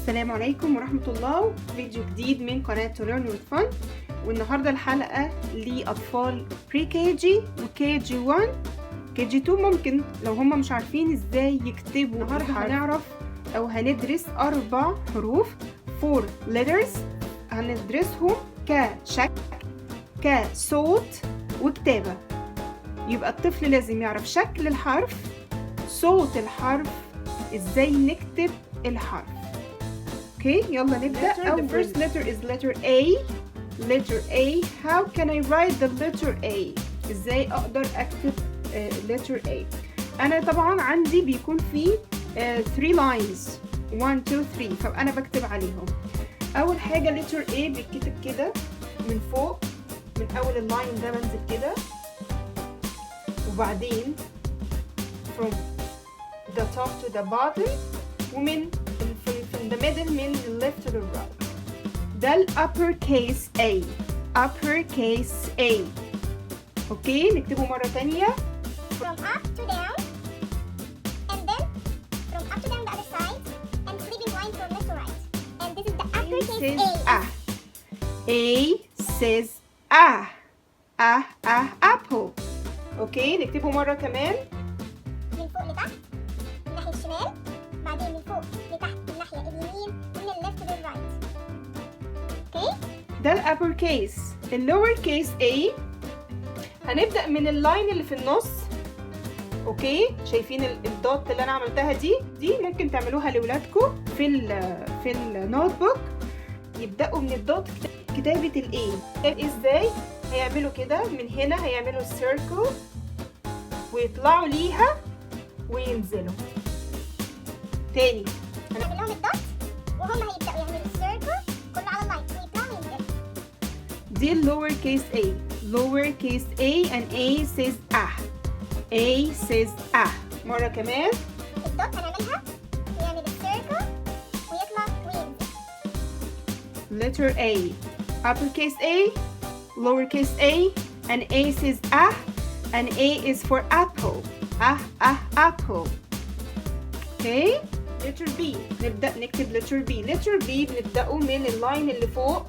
السلام عليكم ورحمة الله. فيديو جديد من قناة To Learn with Fun، والنهاردة الحلقة لأطفال بري كي جي وكي جي 1 كي جي 2 ممكن لو هم مش عارفين ازاي يكتبوا. النهاردة هنعرف أو هندرس 4 حروف 4 letters، هندرسهم كشكل كصوت وكتابة. يبقى الطفل لازم يعرف شكل الحرف، صوت الحرف، ازاي نكتب الحرف. اوكي يلا نبدأ. The first letter is letter A. letter A. How can I write the letter A؟ ازاي اقدر اكتب letter A؟ انا طبعا عندي بيكون في 3 lines 1 2 3، فانا بكتب عليهم. اول حاجة letter A بيتكتب كده من فوق، من اول اللاين ده بنزل كده، وبعدين from the top to the bottom، ومن from the middle من left to the right. ده ال uppercase A. uppercase A. اوكي نكتبه مرة تانية. From up to down and then from up to down the other side and flipping line from left to right. And this is the uppercase A. A says apple. اوكي نكتبه مرة كمان. من فوق لتحت من ناحية الشمال، بعدين من فوق لتحت من ناحية اليمين من الليفت للرايت. اوكي؟ ده الابر كيس. اللور كيس A هنبدأ من اللاين اللي في النص. اوكي شايفين الدوت اللي انا عملتها دي ممكن تعملوها لاولادكم في النوت بوك. يبدأوا من الدوت كتابة الاي. ازاي؟ هيعملوا كده من هنا، هيعملوا السيركل ويطلعوا ليها وينزلوا تاني. هنعمل لهم الدوت وهم هيبدأوا يعملوا السيركل كله على اللاين ويطلعوا وينزلوا. دي اللور كيس A. lower case A and A says A says مرة كمان. الدوت هنعملها ويعمل السيركل ويطلع وينزل. letter A. uppercase A, lowercase A, and A says and A is for apple. apple. Okay. letter B. نبدأ نكتب letter B. letter B بنبدأه من اللاين اللي فوق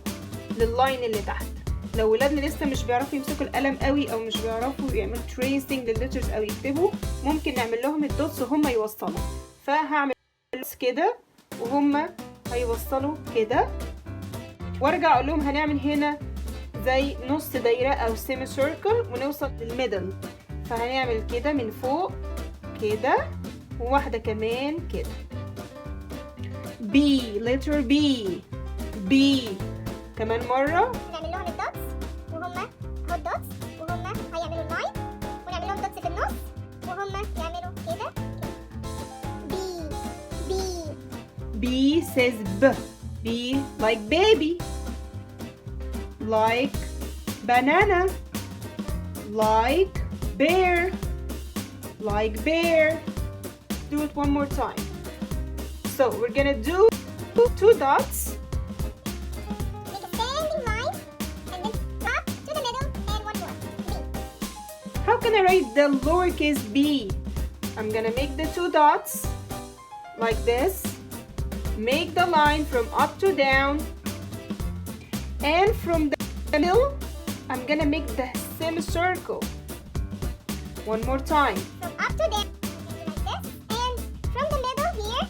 لللاين اللي تحت. لو ولادنا لسه مش بيعرفوا يمسكوا القلم قوي او مش بيعرفوا يعملوا tracing للليترز او يكتبوا، ممكن نعمل لهم الدوتس وهم يوصلوا. فهعمل كده وهم هيوصلوا كده، وارجع اقول لهم هنعمل هنا زي نص دايره او سيمي سيركل ونوصل للميدل. فهنعمل كده من فوق كده، وواحده كمان كده. B. letter B. كمان مره. نعمل لهم الدوتس وهم اهو الدوتس، وهم هيعملوا اللاين ونعمل لهم دوتس في النص وهم يعملوا كده. B says B like baby, like banana, like bear, like bear. Do it one more time. So we're gonna do 2 dots. Make a standing line and then drop to the middle and one more. B. How can I write the lowercase b? I'm gonna make the 2 dots like this. Make the line from up to down, and from the middle I'm gonna make the semicircle. One more time. From up to down like this, and from the middle here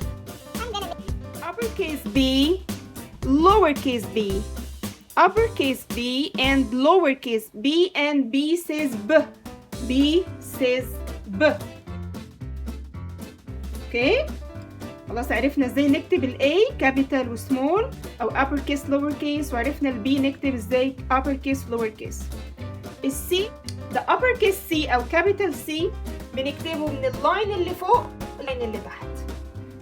I'm gonna make uppercase B, lowercase b, uppercase B and lowercase b, and B says B says B. Okay. خلاص عرفنا ازاي نكتب ال A capital و small او uppercase lowercase، وعرفنا ال B نكتب ازاي uppercase lowercase. ال C the uppercase C او capital C بنكتبه من اللاين اللي فوق واللاين اللي تحت.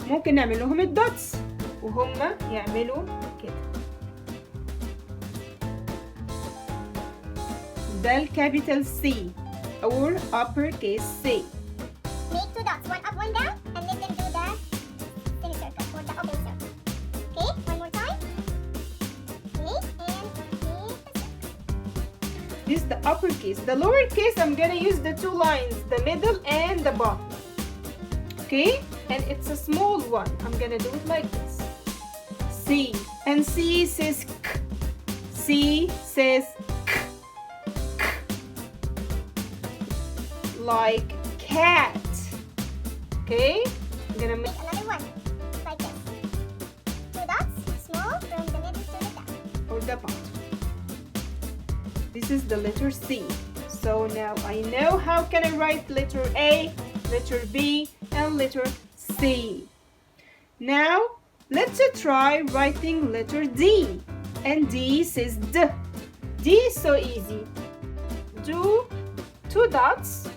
ممكن نعمل لهم الدوتس وهم يعملوا كده. ده ال capital C or uppercase C. Make 2 dots, one up, one down, and let them do the semicircle or the open circle. Okay, one more time. Okay, and make the circle. This is the uppercase. The lowercase, I'm gonna use the 2 lines, the middle and the bottom. Okay, and it's a small one. I'm gonna do it like this. C. And C says K. C says K. K. Like cat. Okay? I'm gonna make Another one, like this. 2 dots, small, from the middle to the top. or the bottom. This is the letter C. So now I know how can I write letter A, letter B, and letter C. Now let's try writing letter D. And D says D. D is so easy. Do 2 dots.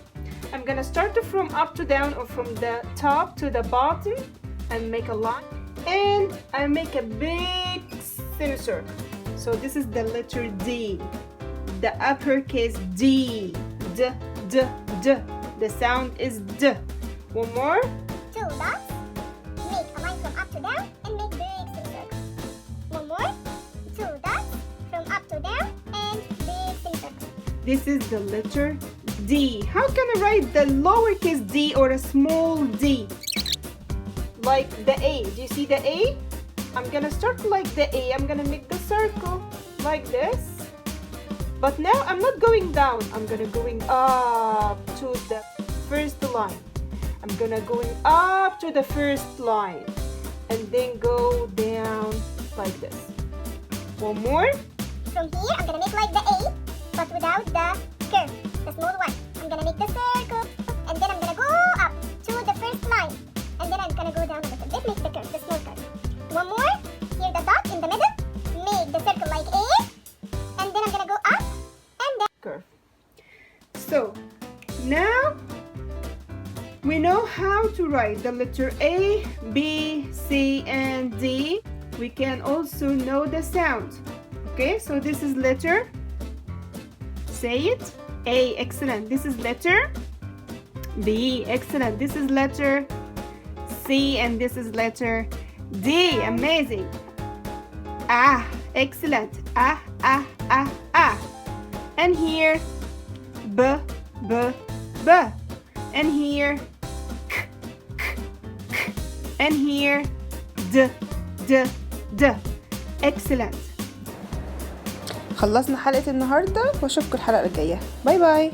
I'm gonna start from up to down or from the top to the bottom and make a line. And I make a big semicircle. So this is the letter D. The uppercase D. D, D, D. The sound is D. One more. 2 dots, make a line from up to down and make big semicircle. One more, 2 dots from up to down and big semicircle. This is the letter D. How can I write the lowercase d or a small d? Like the A. Do you see the A? I'm gonna start like the A. I'm gonna make the circle like this. But now I'm not going down. I'm gonna going up to the first line. I'm gonna going up to the first line and then go down like this. One more. From here, I'm gonna make like the A, but without the curve, the small one. I'm gonna make the circle, and then I'm gonna go up to the first line, and then I'm gonna go down a little bit, make the curve, the small curve. One more, here the dot in the middle, make the circle like A, and then I'm gonna go up, and then Curve. So now we know how to write the letter A, B, C, and D. We can also know the sound. Okay, so this is letter. Say it. A, excellent. This is letter B, excellent. This is letter C, and this is letter D. Amazing. Ah, excellent. Ah, ah, ah, ah. And here, B, B, B. And here, K, K, K. And here, D, D, D. Excellent. خلصنا حلقة النهاردة واشوفكم الحلقة الجاية. باي باي.